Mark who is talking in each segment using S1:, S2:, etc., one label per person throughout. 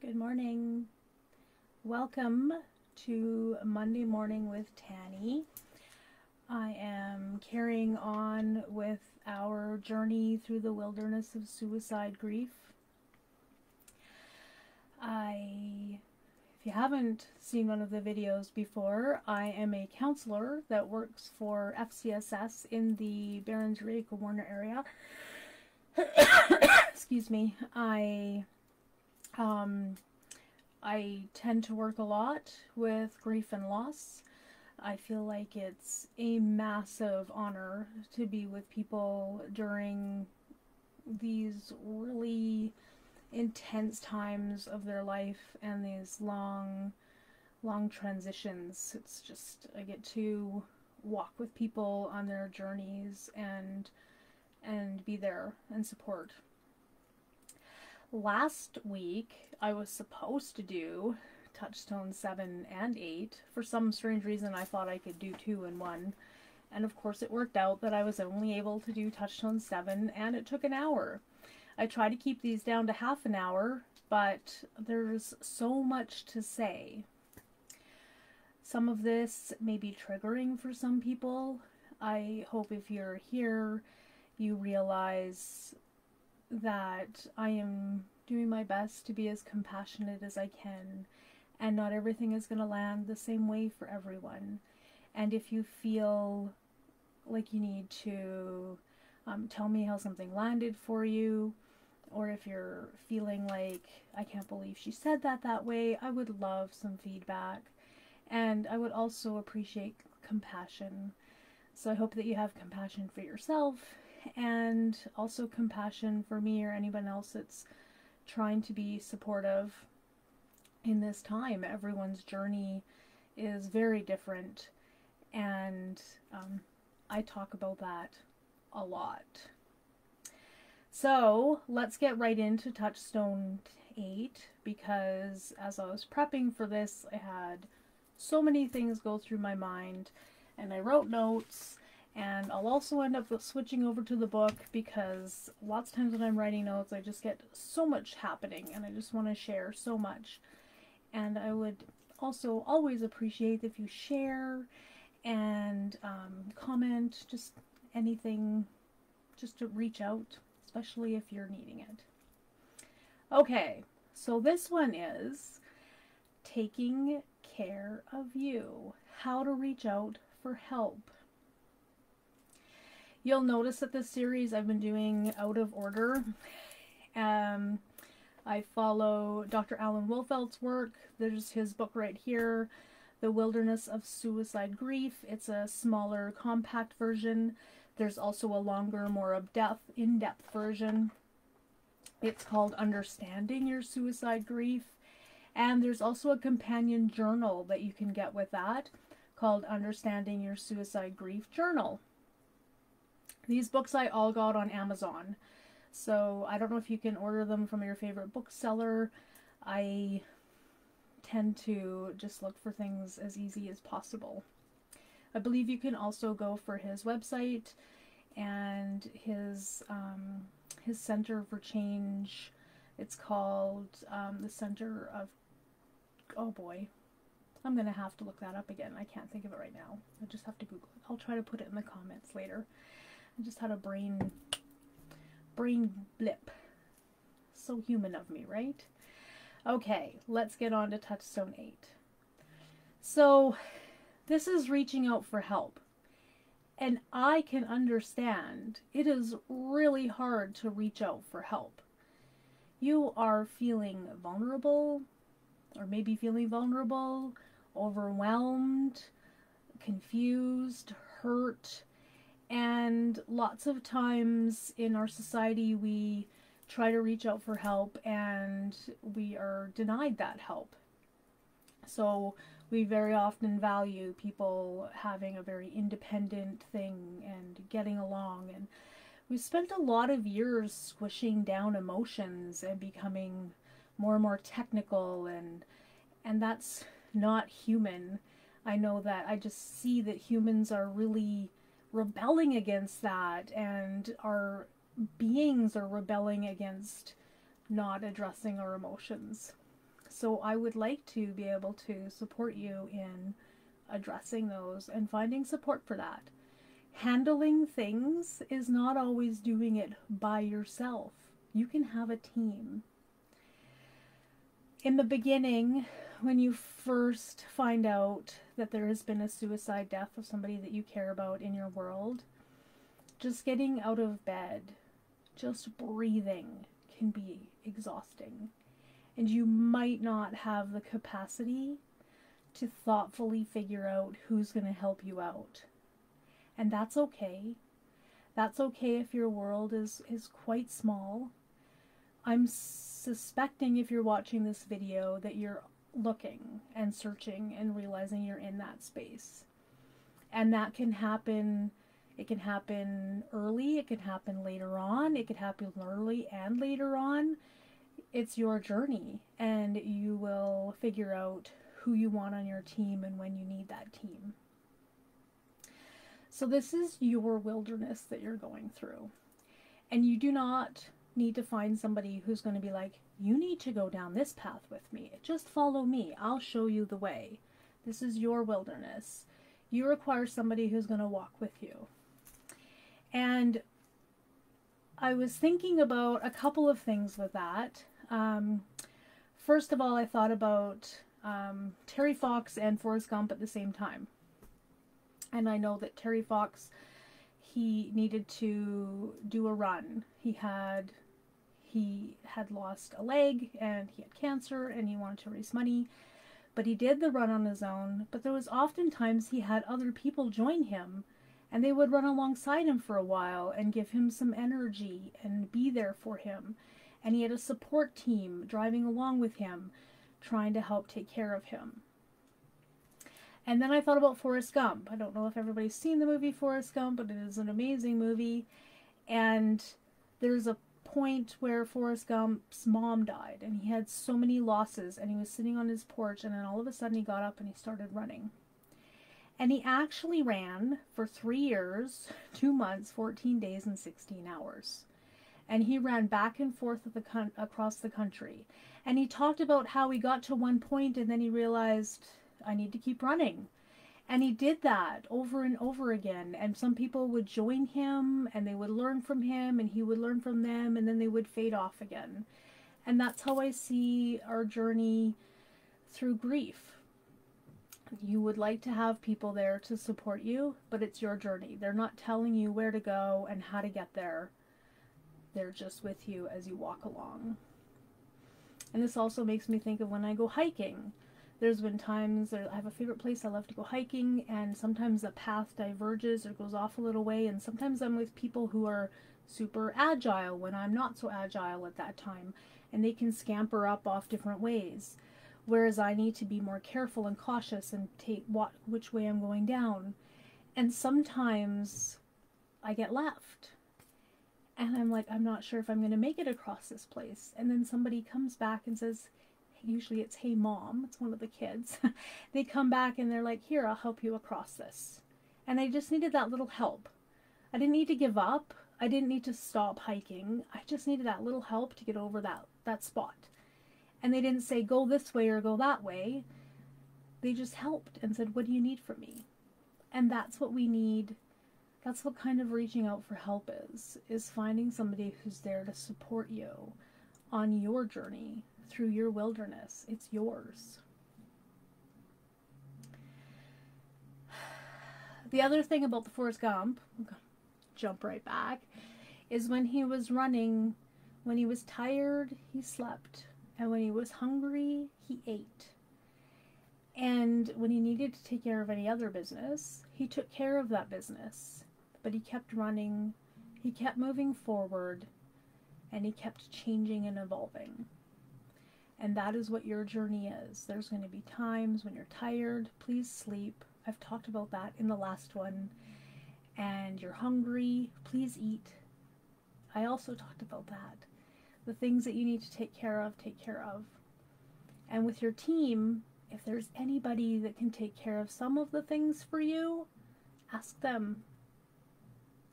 S1: Good morning. Welcome to Monday Morning with Tanny. I am carrying on with our journey through the wilderness of suicide grief. If you haven't seen one of the videos before, I am a counselor that works for FCSS in the Barons-Rico-Warner area. Excuse me. I tend to work a lot with grief and loss. I feel like it's a massive honor to be with people during these really intense times of their life and these long transitions. It's just, I get to walk with people on their journeys and be there and support. Last week, I was supposed to do Touchstone 7 and 8. For some strange reason, I thought I could do 2 in 1. And of course, it worked out that I was only able to do Touchstone 7, and it took an hour. I try to keep these down to half an hour, but there's so much to say. Some of this may be triggering for some people. I hope if you're here, you realize that I am doing my best to be as compassionate as I can, and not everything is going to land the same way for everyone. And if you feel like you need to tell me how something landed for you, or if you're feeling like, I can't believe she said that way, I would love some feedback. And I would also appreciate compassion. So I hope that you have compassion for yourself, and also compassion for me or anyone else that's trying to be supportive in this time. Everyone's journey is very different, and I talk about that a lot. So let's get right into Touchstone 8, because as I was prepping for this, I had so many things go through my mind, and I wrote notes. And I'll also end up switching over to the book, because lots of times when I'm writing notes, I just get so much happening and I just want to share so much. And I would also always appreciate if you share and comment, just anything, just to reach out, especially if you're needing it. Okay, so this one is taking care of you, how to reach out for help. You'll notice that this series I've been doing out of order. I follow Dr. Alan Wolfeld's work. There's his book right here, The Wilderness of Suicide Grief. It's a smaller, compact version. There's also a longer, more in-depth version. It's called Understanding Your Suicide Grief. And there's also a companion journal that you can get with that called Understanding Your Suicide Grief Journal. These books I all got on Amazon, so I don't know if you can order them from your favorite bookseller. I tend to just look for things as easy as possible. I believe you can also go for his website and his Center for Change. It's called the Center of... oh boy. I'm going to have to look that up again. I can't think of it right now. I just have to Google it. I'll try to put it in the comments later. I just had a brain blip. So human of me, right? Okay, let's get on to Touchstone 8. So, this is reaching out for help. And I can understand it is really hard to reach out for help. You are feeling vulnerable, or maybe feeling vulnerable, overwhelmed, confused, hurt. And lots of times in our society we try to reach out for help and we are denied that help. So we very often value people having a very independent thing and getting along, and we've spent a lot of years squishing down emotions and becoming more and more technical, and that's not human. I know that. I just see that humans are really rebelling against that, and our beings are rebelling against not addressing our emotions. So I would like to be able to support you in addressing those and finding support for that. Handling things is not always doing it by yourself. You can have a team. In the beginning, when you first find out that there has been a suicide death of somebody that you care about in your world, just getting out of bed, just breathing can be exhausting. And you might not have the capacity to thoughtfully figure out who's going to help you out. And that's okay. That's okay if your world is quite small. I'm suspecting if you're watching this video that you're looking and searching and realizing you're in that space. And that can happen. It can happen early. It can happen later on. It could happen early and later on. It's your journey, and you will figure out who you want on your team and when you need that team. So this is your wilderness that you're going through. And you do not need to find somebody who's going to be like, you need to go down this path with me. Just follow me. I'll show you the way. This is your wilderness. You require somebody who's going to walk with you. And I was thinking about a couple of things with that. First of all, I thought about Terry Fox and Forrest Gump at the same time. And I know that Terry Fox, he needed to do a run. He had lost a leg and he had cancer and he wanted to raise money. But he did the run on his own. But there was oftentimes he had other people join him, and they would run alongside him for a while and give him some energy and be there for him. And he had a support team driving along with him, trying to help take care of him. And then I thought about Forrest Gump. I don't know if everybody's seen the movie Forrest Gump, but it is an amazing movie. And there's a point where Forrest Gump's mom died, and he had so many losses, and he was sitting on his porch, and then all of a sudden he got up and he started running. And he actually ran for 3 years, 2 months, 14 days, and 16 hours. And he ran back and forth across the country. And he talked about how he got to one point and then he realized, I need to keep running. And he did that over and over again. And some people would join him and they would learn from him and he would learn from them, and then they would fade off again. And that's how I see our journey through grief. You would like to have people there to support you, but it's your journey. They're not telling you where to go and how to get there. They're just with you as you walk along. And this also makes me think of when I go hiking. There's been times, I have a favorite place I love to go hiking, and sometimes the path diverges or goes off a little way, and sometimes I'm with people who are super agile when I'm not so agile at that time, and they can scamper up off different ways. Whereas I need to be more careful and cautious and take which way I'm going down. And sometimes I get left. And I'm like, I'm not sure if I'm going to make it across this place. And then somebody comes back and says, usually it's, hey mom, it's one of the kids. They come back and they're like, here, I'll help you across this. And I just needed that little help. I didn't need to give up. I didn't need to stop hiking. I just needed that little help to get over that spot. And they didn't say, go this way or go that way. They just helped and said, what do you need from me? And that's what we need. That's what kind of reaching out for help is finding somebody who's there to support you on your journey through your wilderness. It's yours. The other thing about the Forrest Gump, jump right back, is when he was running, when he was tired, he slept. And when he was hungry, he ate. And when he needed to take care of any other business, he took care of that business. But he kept running, he kept moving forward, and he kept changing and evolving. And that is what your journey is. There's going to be times when you're tired, please sleep. I've talked about that in the last one. And you're hungry, please eat. I also talked about that. The things that you need to take care of, take care of. And with your team, if there's anybody that can take care of some of the things for you, ask them.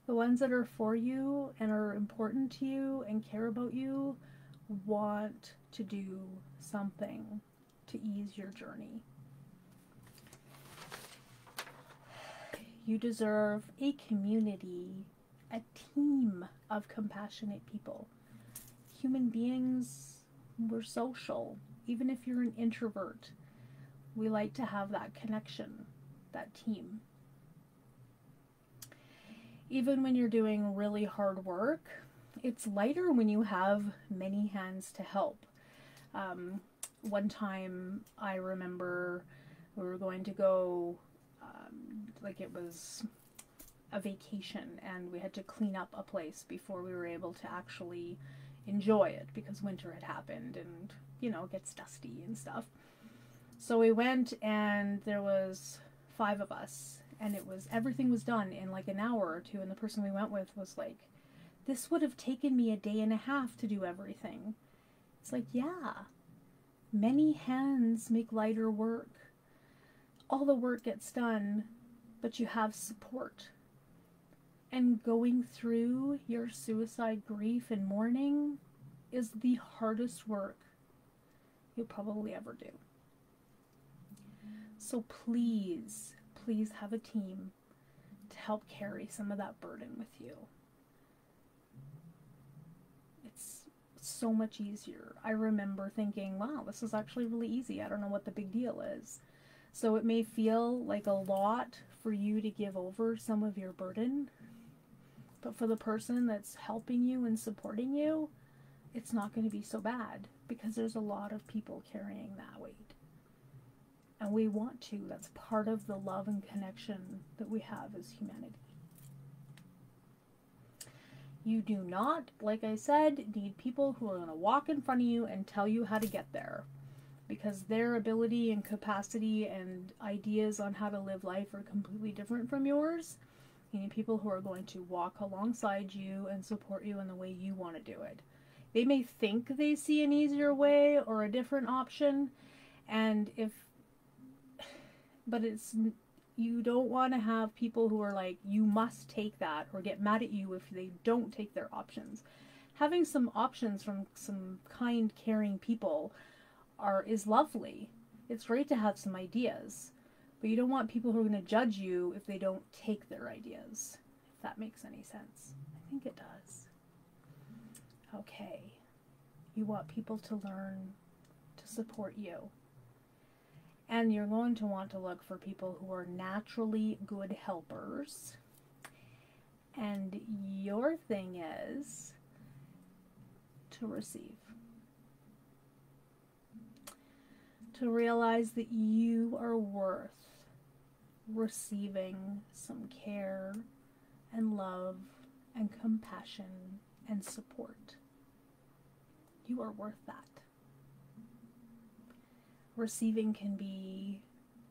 S1: The ones that are for you and are important to you and care about you want to do something to ease your journey. You deserve a community, a team of compassionate people. Human beings, we're social. Even if you're an introvert, we like to have that connection, that team. Even when you're doing really hard work, it's lighter when you have many hands to help. One time I remember we were going to go, like it was a vacation, and we had to clean up a place before we were able to actually enjoy it because winter had happened and, you know, it gets dusty and stuff. So we went, and there was 5 of us, and everything was done in like an hour or two, and the person we went with was like, this would have taken me a day and a half to do everything. It's like, yeah, many hands make lighter work. All the work gets done, but you have support. And going through your suicide grief and mourning is the hardest work you'll probably ever do. So please, please have a team to help carry some of that burden with you. It's so much easier. I remember thinking, wow, this is actually really easy. I don't know what the big deal is. So it may feel like a lot for you to give over some of your burden, but for the person that's helping you and supporting you, it's not going to be so bad because there's a lot of people carrying that weight. And we want to. That's part of the love and connection that we have as humanity. You do not, like I said, need people who are going to walk in front of you and tell you how to get there, because their ability and capacity and ideas on how to live life are completely different from yours. You need people who are going to walk alongside you and support you in the way you want to do it. They may think they see an easier way or a different option, but you don't want to have people who are like, you must take that, or get mad at you if they don't take their options. Having some options from some kind, caring people is lovely. It's great to have some ideas, but you don't want people who are going to judge you if they don't take their ideas, if that makes any sense. I think it does. Okay. You want people to learn to support you. And you're going to want to look for people who are naturally good helpers. And your thing is to receive. To realize that you are worth receiving some care and love and compassion and support. You are worth that. Receiving can be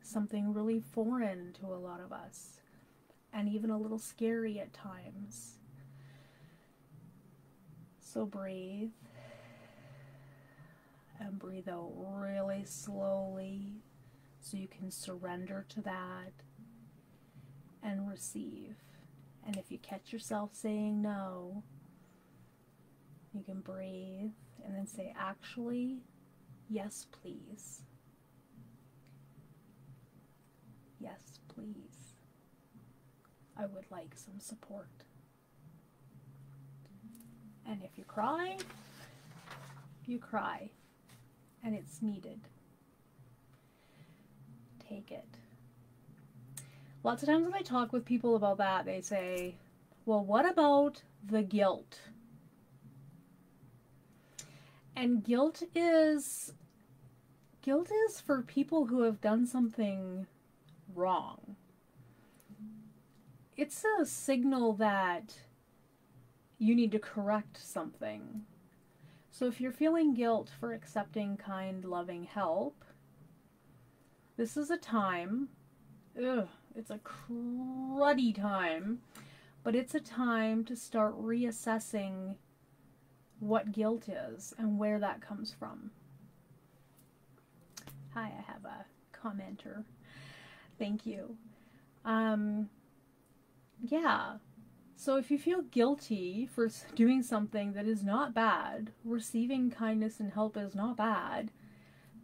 S1: something really foreign to a lot of us, and even a little scary at times. So breathe, and breathe out really slowly so you can surrender to that and receive. And if you catch yourself saying no, you can breathe and then say, actually, yes, please. Yes, please. I would like some support. And if you cry, you cry. And it's needed. Take it. Lots of times when I talk with people about that, they say, well, what about the guilt? And guilt is for people who have done something wrong. It's a signal that you need to correct something. So if you're feeling guilt for accepting kind, loving help, this is a time, it's a cruddy time, but it's a time to start reassessing what guilt is and where that comes from. Hi, I have a commenter. Thank you. Yeah. So if you feel guilty for doing something that is not bad, receiving kindness and help is not bad,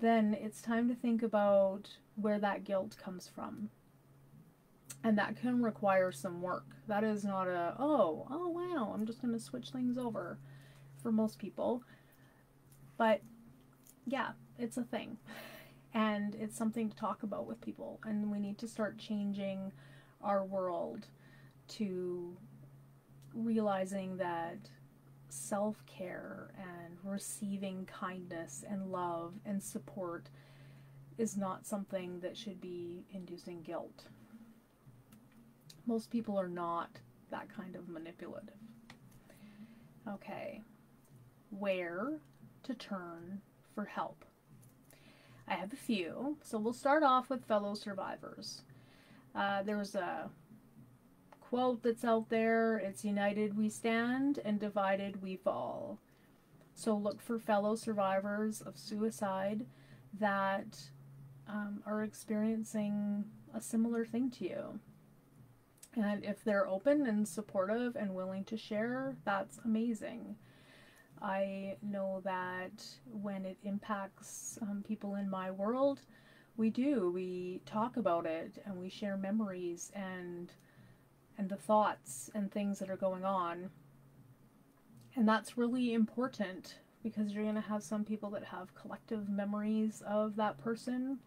S1: then it's time to think about where that guilt comes from. And that can require some work. That is not a, oh wow, I'm just going to switch things over for most people. But yeah, it's a thing. And it's something to talk about with people. And we need to start changing our world to realizing that self-care and receiving kindness and love and support is not something that should be inducing guilt. Most people are not that kind of manipulative. Okay, where to turn for help? I have a few, so we'll start off with fellow survivors. There's a quote that's out there, it's united we stand and divided we fall. So look for fellow survivors of suicide that are experiencing a similar thing to you. And if they're open and supportive and willing to share, that's amazing. I know that when it impacts people in my world, we talk about it and we share memories and the thoughts and things that are going on. And that's really important because you're going to have some people that have collective memories of that person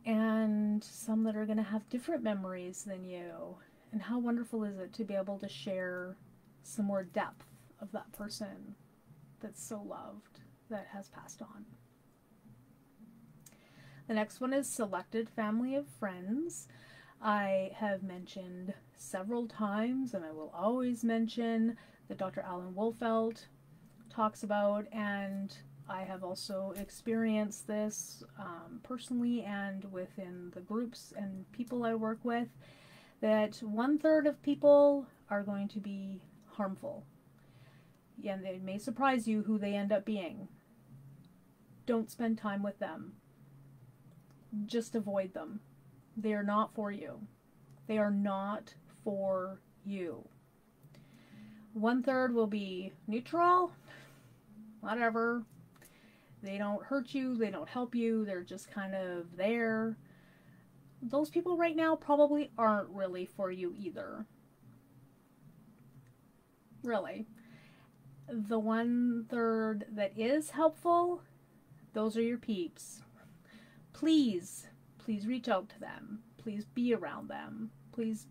S1: and some that are going to have different memories than you. And how wonderful is it to be able to share some more depth of that person that's so loved, that has passed on. The next one is selected family of friends. I have mentioned several times, and I will always mention, that Dr. Alan Wolfelt talks about, and I have also experienced this personally and within the groups and people I work with, that 1/3 of people are going to be harmful. And it may surprise you who they end up being. Don't spend time with them. Just avoid them. They are not for you. They are not for you. 1/3 will be neutral, whatever. They don't hurt you, they don't help you, they're just kind of there. Those people right now probably aren't really for you either. Really. The 1/3 that is helpful, those are your peeps. Please reach out to them. Please be around them. Please,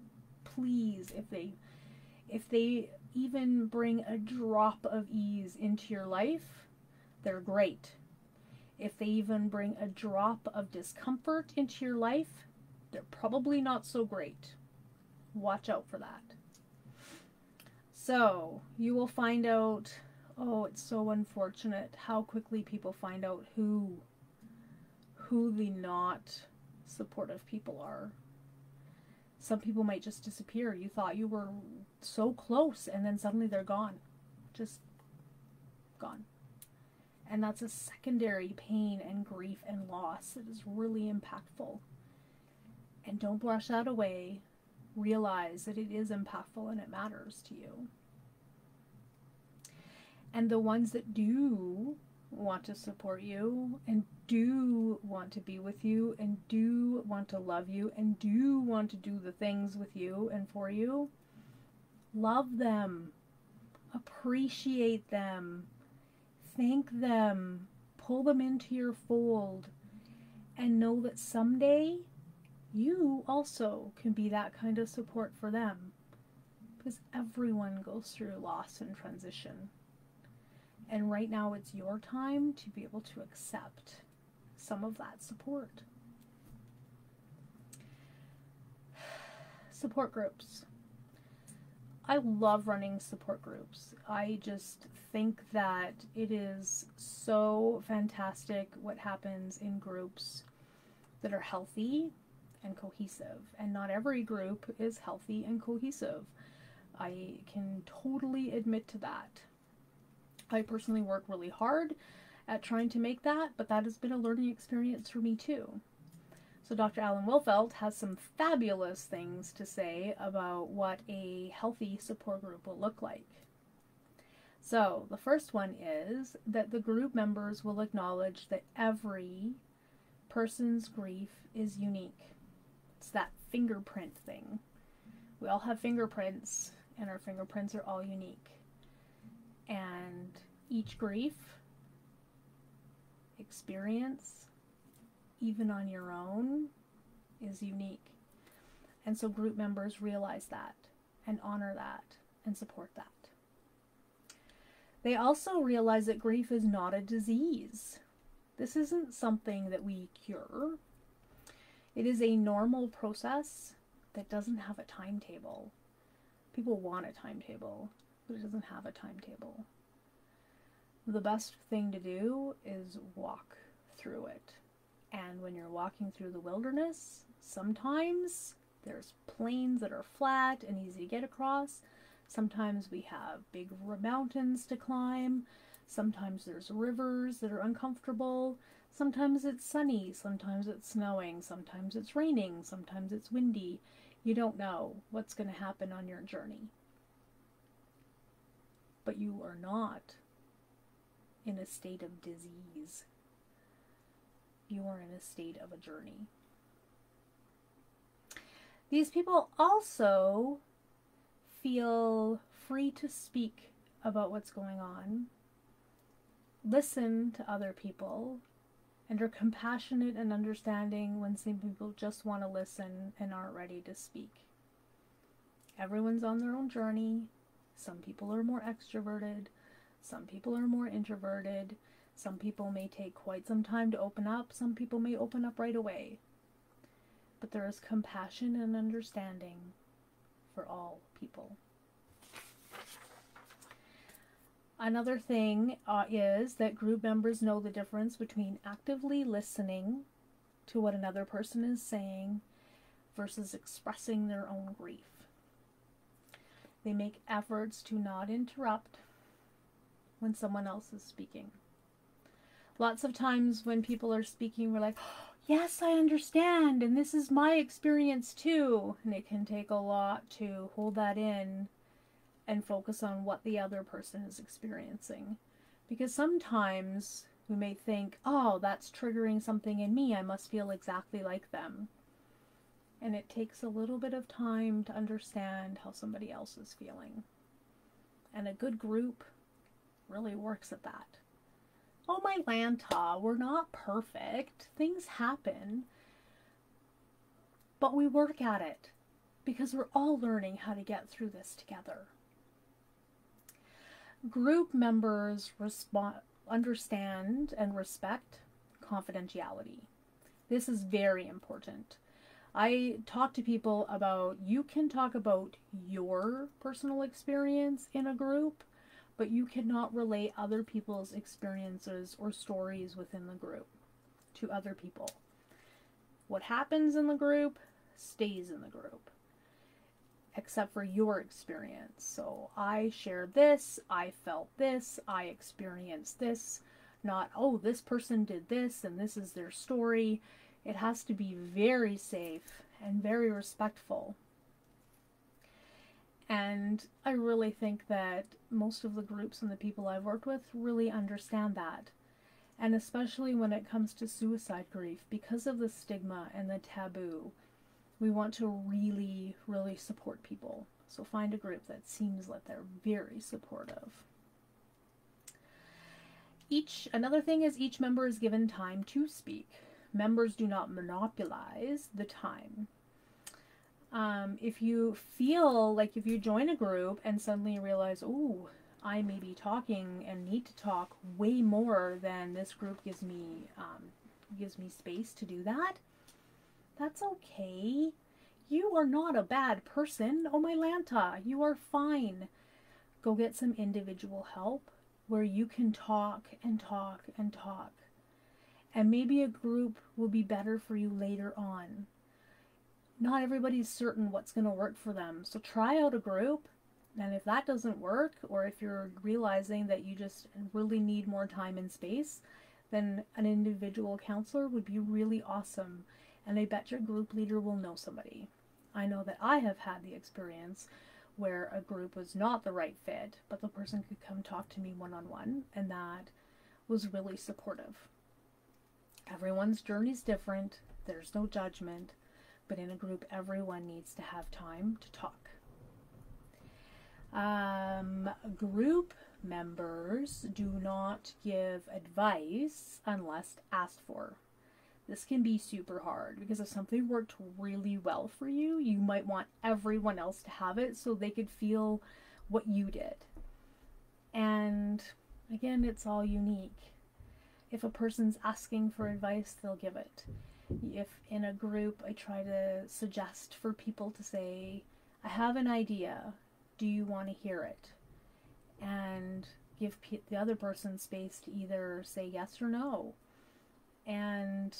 S1: if they even bring a drop of ease into your life, they're great. If they even bring a drop of discomfort into your life, they're probably not so great. Watch out for that. So, you will find out, oh, it's so unfortunate how quickly people find out who the not supportive people are. Some people might just disappear. You thought you were so close and then suddenly they're gone. Just gone. And that's a secondary pain and grief and loss that is really impactful. And don't brush that away. Realize that it is impactful and it matters to you. And the ones that do want to support you and do want to be with you and do want to love you and do want to do the things with you and for you, love them, appreciate them, thank them, pull them into your fold, and know that someday you also can be that kind of support for them, because everyone goes through loss and transition. And right now it's your time to be able to accept some of that support. Support groups. I love running support groups. I just think that it is so fantastic what happens in groups that are healthy and cohesive. And not every group is healthy and cohesive. I can totally admit to that. I personally work really hard at trying to make that, but that has been a learning experience for me too. So Dr. Alan Wolfelt has some fabulous things to say about what a healthy support group will look like. So the first one is that the group members will acknowledge that every person's grief is unique. It's that fingerprint thing. We all have fingerprints, and our fingerprints are all unique. And each grief experience, even on your own, is unique. And so group members realize that and honor that and support that. They also realize that grief is not a disease. This isn't something that we cure. It is a normal process that doesn't have a timetable. People want a timetable, but it doesn't have a timetable. The best thing to do is walk through it. And when you're walking through the wilderness, sometimes there's plains that are flat and easy to get across. Sometimes we have big mountains to climb. Sometimes there's rivers that are uncomfortable. Sometimes it's sunny. Sometimes it's snowing. Sometimes it's raining. Sometimes it's windy. You don't know what's going to happen on your journey. But you are not in a state of disease. You are in a state of a journey. These people also feel free to speak about what's going on, listen to other people, and are compassionate and understanding when some people just want to listen and aren't ready to speak. Everyone's on their own journey. Some people are more extroverted. Some people are more introverted. Some people may take quite some time to open up. Some people may open up right away. But there is compassion and understanding for all people. Another thing is that group members know the difference between actively listening to what another person is saying versus expressing their own grief. They make efforts to not interrupt when someone else is speaking. Lots of times when people are speaking, we're like, oh, yes, I understand, and this is my experience too. And it can take a lot to hold that in and focus on what the other person is experiencing. Because sometimes we may think, oh, that's triggering something in me. I must feel exactly like them. And it takes a little bit of time to understand how somebody else is feeling. And a good group really works at that. Oh, my Lanta, we're not perfect. Things happen. But we work at it because we're all learning how to get through this together. Group members understand and respect confidentiality. This is very important. I talk to people about, you can talk about your personal experience in a group, but you cannot relate other people's experiences or stories within the group to other people. What happens in the group stays in the group, except for your experience. So I shared this, I felt this, I experienced this, not, oh, this person did this and this is their story. It has to be very safe and very respectful. And I really think that most of the groups and the people I've worked with really understand that. And especially when it comes to suicide grief, because of the stigma and the taboo, we want to really, really support people. So find a group that seems like they're very supportive. Another thing is each member is given time to speak. Members do not monopolize the time. If you feel like if you join a group and suddenly realize, oh, I may be talking and need to talk way more than this group gives me space to do that, that's okay. You are not a bad person. Oh my Lanta, you are fine. Go get some individual help where you can talk and talk and talk. And maybe a group will be better for you later on. Not everybody's certain what's going to work for them. So try out a group, and if that doesn't work, or if you're realizing that you just really need more time and space, then an individual counselor would be really awesome. And I bet your group leader will know somebody. I know that I have had the experience where a group was not the right fit, but the person could come talk to me one-on-one, and that was really supportive. Everyone's journey is different. There's no judgment, but in a group, everyone needs to have time to talk. Group members do not give advice unless asked for. This can be super hard because if something worked really well for you, you might want everyone else to have it so they could feel what you did. And again, it's all unique. If a person's asking for advice, they'll give it. If in a group, I try to suggest for people to say, I have an idea. Do you want to hear it? And give the other person space to either say yes or no. And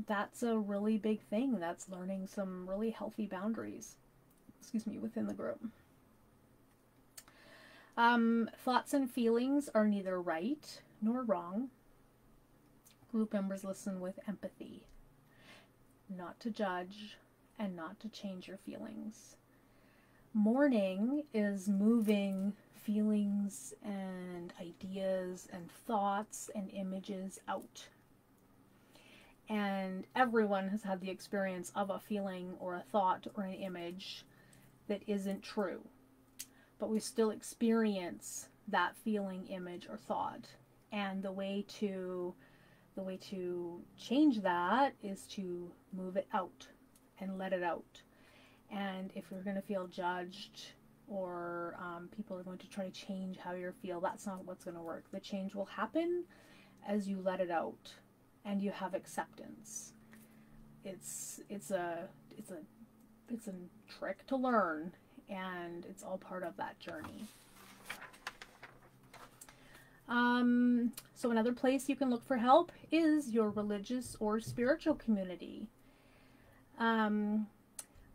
S1: that's a really big thing. That's learning some really healthy boundaries, within the group. Thoughts and feelings are neither right nor wrong. Group members listen with empathy, not to judge and not to change your feelings. Mourning is moving feelings and ideas and thoughts and images out. And everyone has had the experience of a feeling or a thought or an image that isn't true. But we still experience that feeling, image, or thought. And the way to change that is to move it out and let it out. And if you're going to feel judged or people are going to try to change how you feel, that's not what's going to work. The change will happen as you let it out and you have acceptance. It's a trick to learn, and it's all part of that journey. So another place you can look for help is your religious or spiritual community.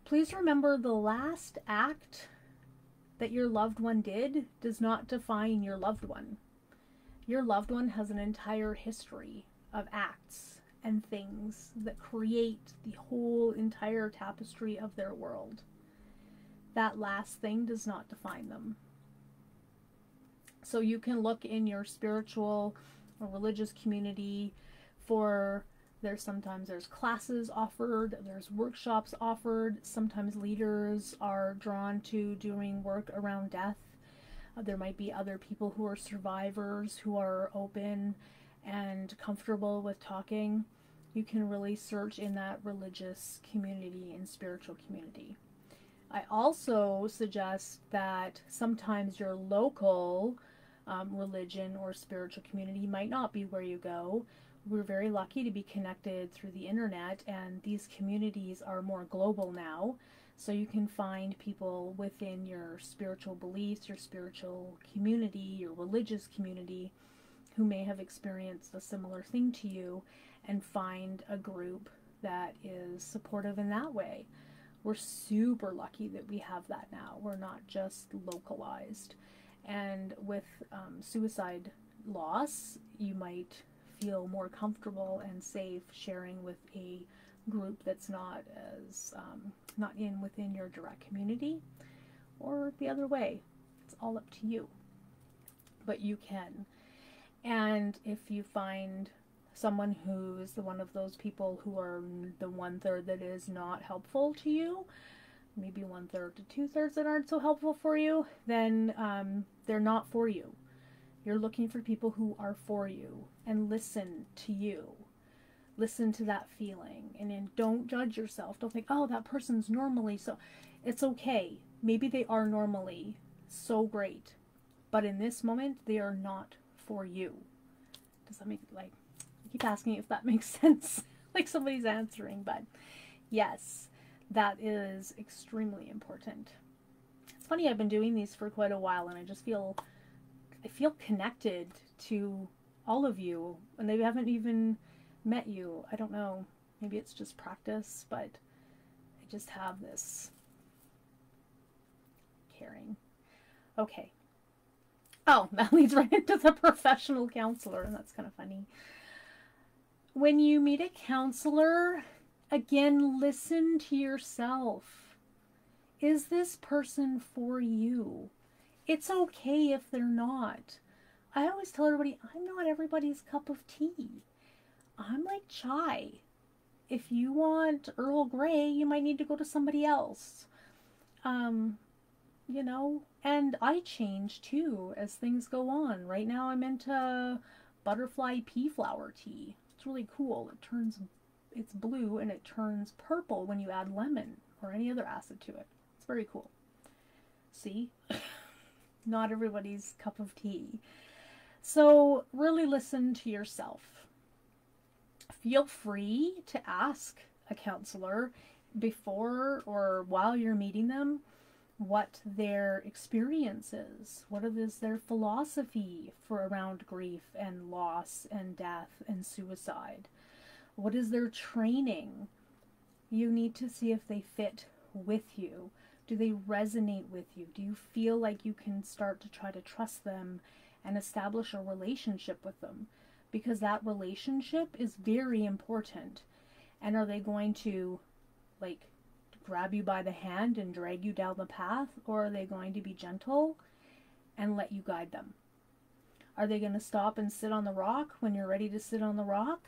S1: Please remember, the last act that your loved one did does not define your loved one. Your loved one has an entire history of acts and things that create the whole entire tapestry of their world. That last thing does not define them. So you can look in your spiritual or religious community for, sometimes there's classes offered, there's workshops offered, sometimes leaders are drawn to doing work around death. There might be other people who are survivors who are open and comfortable with talking. You can really search in that religious community and spiritual community. I also suggest that sometimes your local religion or spiritual community might not be where you go. We're very lucky to be connected through the internet, and these communities are more global now. So you can find people within your spiritual beliefs, your spiritual community, your religious community, who may have experienced a similar thing to you, and find a group that is supportive in that way. We're super lucky that we have that now. We're not just localized. And with suicide loss, you might feel more comfortable and safe sharing with a group that's not as within your direct community, or the other way. It's all up to you, but you can. And if you find someone who's one of those people who are the 1/3 that is not helpful to you, maybe 1/3 to 2/3 that aren't so helpful for you, then they're not for you. You're looking for people who are for you and listen to you. Listen to that feeling, and then don't judge yourself. Don't think, oh, that person's normally so. It's okay. Maybe they are normally so great, but in this moment, they are not for you. Does that make, I keep asking if that makes sense, like somebody's answering, but yes, that is extremely important. It's funny, I've been doing these for quite a while, and I feel connected to all of you, and they haven't even met you. I don't know, maybe it's just practice, but I just have this caring. Okay. Oh, that leads right into the professional counselor, and that's kind of funny. When you meet a counselor, again, listen to yourself. Is this person for you? It's okay if they're not. I always tell everybody, I'm not everybody's cup of tea. I'm like chai. If you want Earl Grey, you might need to go to somebody else. You know, and I change too as things go on. Right now I'm into butterfly pea flower tea. It's really cool. It's blue and it turns purple when you add lemon or any other acid to it. It's very cool. See? Not everybody's cup of tea. So really listen to yourself. Feel free to ask a counselor before or while you're meeting them what their experience is. What is their philosophy for around grief and loss and death and suicide? What is their training? You need to see if they fit with you. Do they resonate with you? Do you feel like you can start to try to trust them and establish a relationship with them? Because that relationship is very important. And are they going to, like, grab you by the hand and drag you down the path, or are they going to be gentle and let you guide them? Are they going to stop and sit on the rock when you're ready to sit on the rock?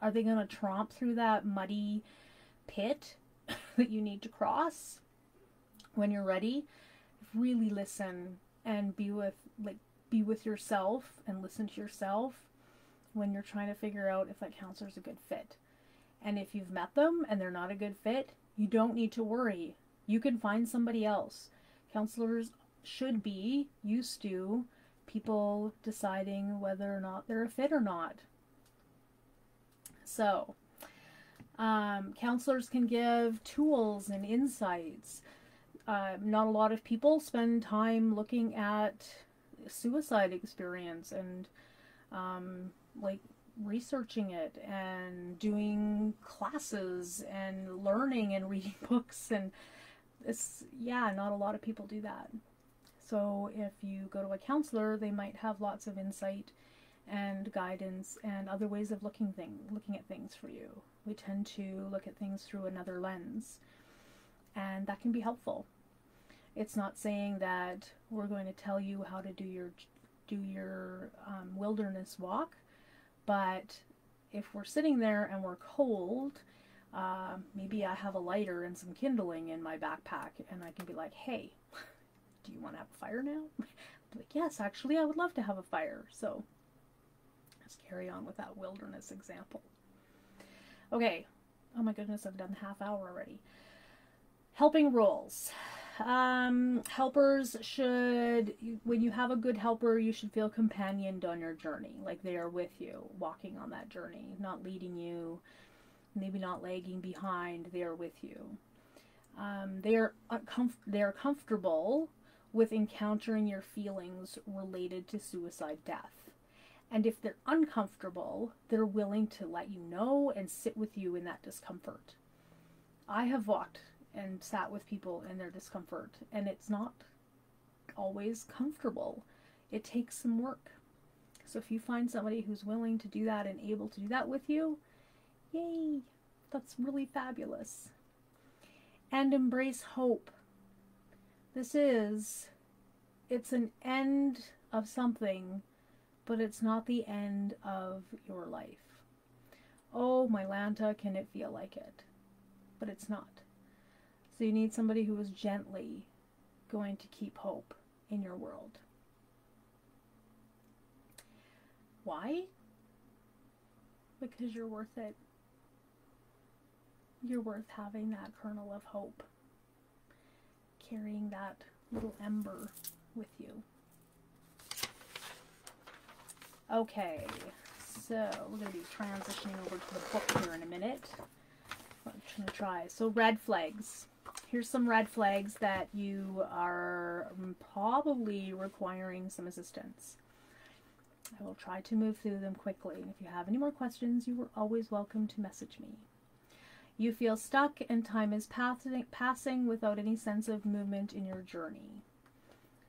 S1: Are they going to tromp through that muddy pit that you need to cross when you're ready? Really listen and be with yourself and listen to yourself when you're trying to figure out if that counselor's a good fit. And if you've met them and they're not a good fit, you don't need to worry. You can find somebody else. Counselors should be used to people deciding whether or not they're a fit or not. So, counselors can give tools and insights. Not a lot of people spend time looking at suicide experience and like researching it and doing classes and learning and reading books, and it's, yeah, not a lot of people do that. So if you go to a counselor, they might have lots of insight and guidance and other ways of looking at things for you. We tend to look at things through another lens, and that can be helpful. It's not saying that we're going to tell you how to do your wilderness walk. But if we're sitting there and we're cold, maybe I have a lighter and some kindling in my backpack, and I can be like, hey, do you want to have a fire now? Like, yes, actually, I would love to have a fire. So let's carry on with that wilderness example. Okay. Oh my goodness, I've done half hour already. Helping roles. Helpers should, when you have a good helper, you should feel companioned on your journey, like they are with you, walking on that journey, not leading you, maybe not lagging behind, they are with you. They are comfortable with encountering your feelings related to suicide death. And if they're uncomfortable, they're willing to let you know and sit with you in that discomfort. I have walked and sat with people in their discomfort, and it's not always comfortable. It takes some work. So if you find somebody who's willing to do that and able to do that with you, yay, that's really fabulous. And embrace hope. It's an end of something, but it's not the end of your life. Oh, my Lanta, can it feel like it? But it's not. So you need somebody who is gently going to keep hope in your world. Why? Because you're worth it. You're worth having that kernel of hope, carrying that little ember with you. Okay, so we're going to be transitioning over to the book here in a minute. I'm going to try. So red flags. Here's some red flags that you are probably requiring some assistance. I will try to move through them quickly. And if you have any more questions, you are always welcome to message me. You feel stuck and time is passing without any sense of movement in your journey.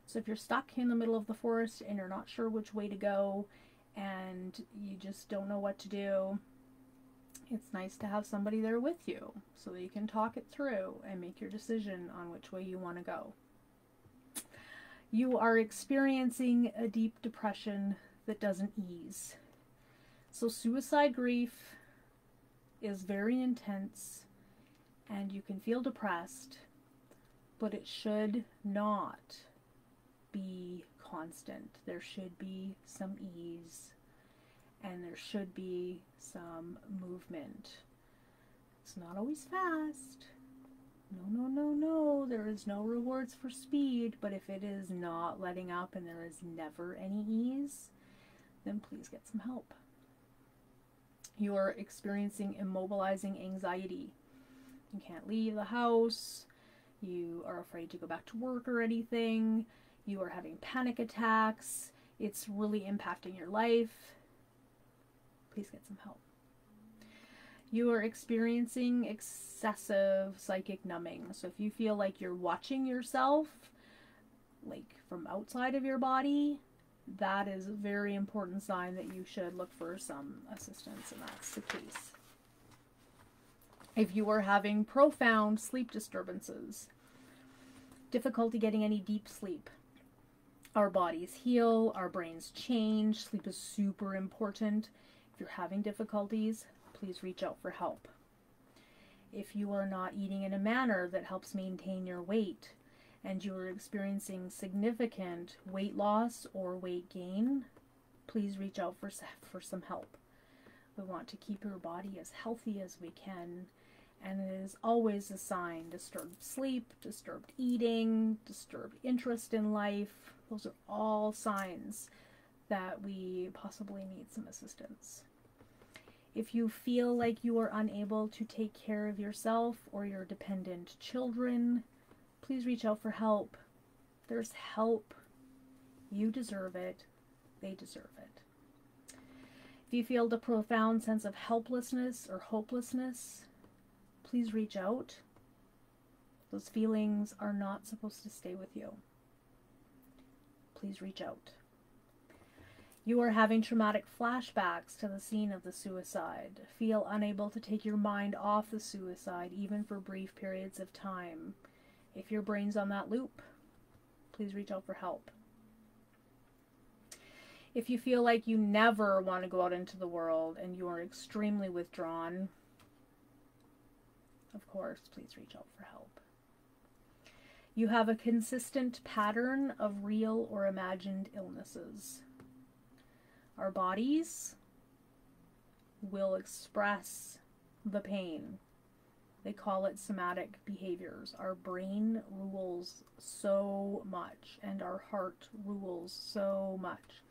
S1: So if you're stuck in the middle of the forest and you're not sure which way to go and you just don't know what to do, it's nice to have somebody there with you so that you can talk it through and make your decision on which way you want to go. You are experiencing a deep depression that doesn't ease. So suicide grief is very intense and you can feel depressed, but it should not be constant. There should be some ease and there should be some movement. It's not always fast. No, no, no, no. There is no rewards for speed, but if it is not letting up and there is never any ease, then please get some help. You are experiencing immobilizing anxiety. You can't leave the house. You are afraid to go back to work or anything. You are having panic attacks. It's really impacting your life. Please get some help. You are experiencing excessive psychic numbing. So if you feel like you're watching yourself, like from outside of your body, that is a very important sign that you should look for some assistance, and that's the case. If you are having profound sleep disturbances, difficulty getting any deep sleep, our bodies heal, our brains change, sleep is super important. If you're having difficulties, please reach out for help. If you are not eating in a manner that helps maintain your weight and you are experiencing significant weight loss or weight gain, please reach out for some help. We want to keep your body as healthy as we can, and it is always a sign: disturbed sleep, disturbed eating, disturbed interest in life. Those are all signs that we possibly need some assistance. If you feel like you are unable to take care of yourself or your dependent children, please reach out for help. There's help. You deserve it. They deserve it. If you feel the profound sense of helplessness or hopelessness, please reach out. Those feelings are not supposed to stay with you. Please reach out. You are having traumatic flashbacks to the scene of the suicide. Feel unable to take your mind off the suicide, even for brief periods of time. If your brain's on that loop, please reach out for help. If you feel like you never want to go out into the world and you are extremely withdrawn, of course, please reach out for help. You have a consistent pattern of real or imagined illnesses. Our bodies will express the pain. They call it somatic behaviors. Our brain rules so much, and our heart rules so much.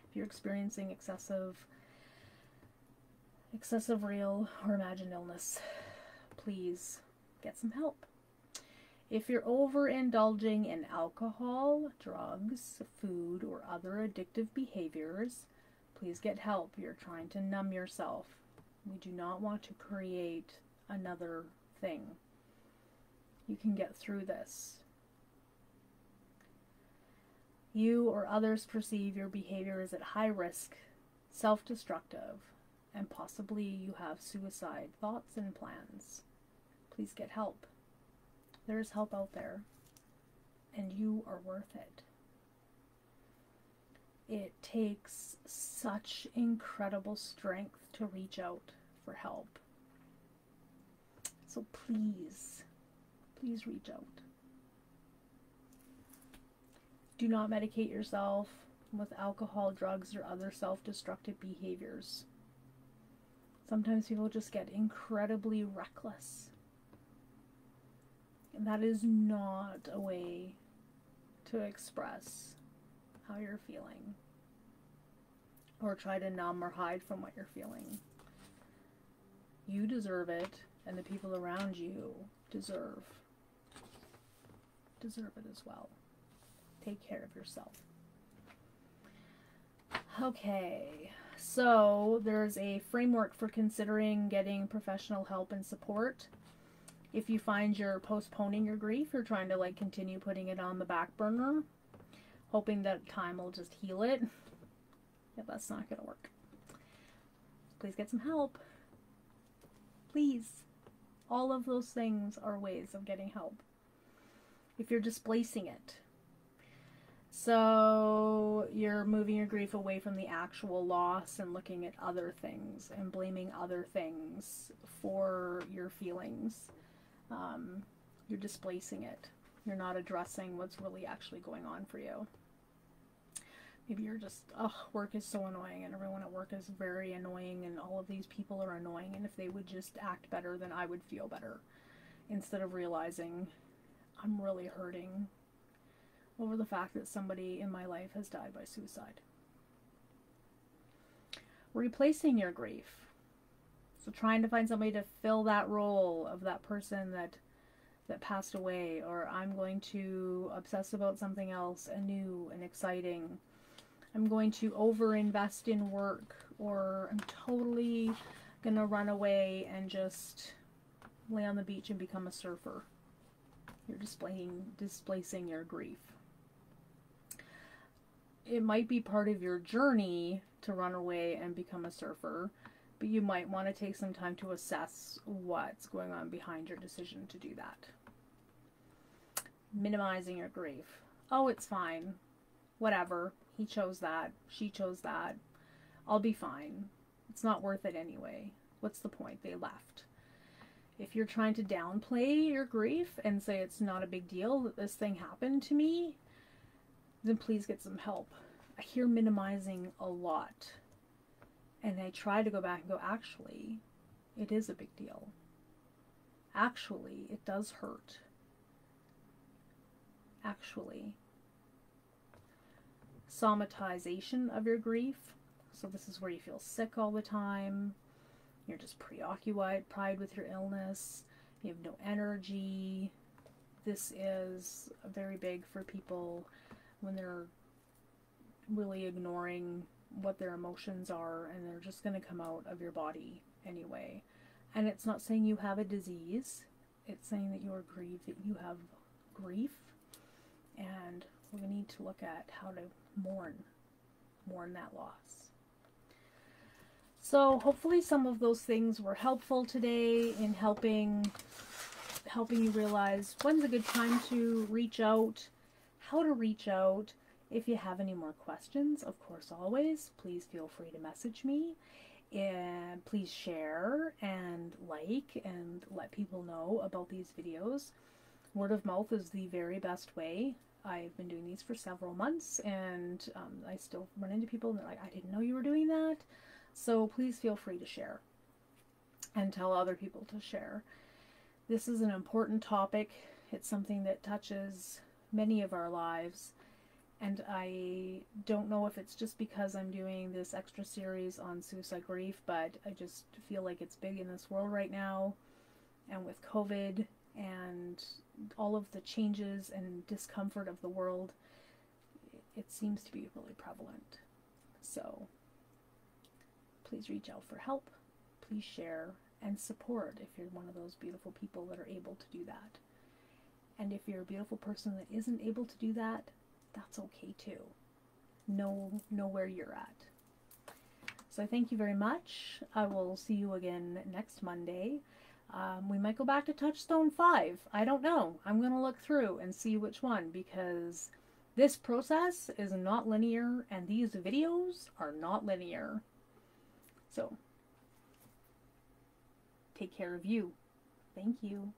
S1: If you're experiencing excessive real or imagined illness, please get some help. If you're overindulging in alcohol, drugs, food, or other addictive behaviors, please get help. You're trying to numb yourself. We do not want to create another thing. You can get through this. You or others perceive your behavior as at high risk, self-destructive, and possibly you have suicide thoughts and plans. Please get help. There is help out there, and you are worth it. It takes such incredible strength to reach out for help. So please, please reach out. Do not medicate yourself with alcohol, drugs, or other self-destructive behaviors. Sometimes people just get incredibly reckless. And that is not a way to express how you're feeling, or try to numb or hide from what you're feeling. You deserve it, and the people around you deserve it as well. Take care of yourself. Okay, so there's a framework for considering getting professional help and support. If you find you're postponing your grief, you're trying to continue putting it on the back burner, hoping that time will just heal it, yeah, that's not going to work. Please get some help. Please. All of those things are ways of getting help if you're displacing it. So you're moving your grief away from the actual loss and looking at other things and blaming other things for your feelings. You're displacing it. You're not addressing what's really actually going on for you. Maybe you're just, work is so annoying and everyone at work is very annoying and all of these people are annoying, and if they would just act better, then I would feel better. Instead of realizing I'm really hurting over the fact that somebody in my life has died by suicide. Replacing your grief. So trying to find somebody to fill that role of that person that passed away, or I'm going to obsess about something else new and exciting. I'm going to overinvest in work, or I'm totally going to run away and just lay on the beach and become a surfer. You're displacing your grief. It might be part of your journey to run away and become a surfer, but you might want to take some time to assess what's going on behind your decision to do that. Minimizing your grief. Oh, it's fine. Whatever. He chose that. She chose that. I'll be fine. It's not worth it anyway. What's the point? They left. If you're trying to downplay your grief and say it's not a big deal that this thing happened to me, then please get some help. I hear minimizing a lot. And I try to go back and go, actually, it is a big deal. Actually, it does hurt. Actually. Somatization of your grief. So this is where you feel sick all the time. You're just preoccupied with your illness. You have no energy. This is very big for people when they're really ignoring what their emotions are, and they're just going to come out of your body anyway. And it's not saying you have a disease. It's saying that you are grieved, that you have grief. And we need to look at how to mourn that loss. So hopefully some of those things were helpful today in helping you realize when's a good time to reach out, how to reach out. If you have any more questions, of course, always, please feel free to message me. And please share and like and let people know about these videos. Word of mouth is the very best way. I've been doing these for several months, and I still run into people and they're like, I didn't know you were doing that. So please feel free to share and tell other people to share. This is an important topic. It's something that touches many of our lives, and I don't know if it's just because I'm doing this extra series on suicide grief, but I just feel like it's big in this world right now, and with COVID and all of the changes and discomfort of the world, it seems to be really prevalent. So please reach out for help, please share and support if you're one of those beautiful people that are able to do that. And if you're a beautiful person that isn't able to do that, that's okay too. Know where you're at. So I thank you very much. I will see you again next Monday. We might go back to Touchstone 5. I don't know. I'm going to look through and see which one, because this process is not linear and these videos are not linear. So, take care of you. Thank you.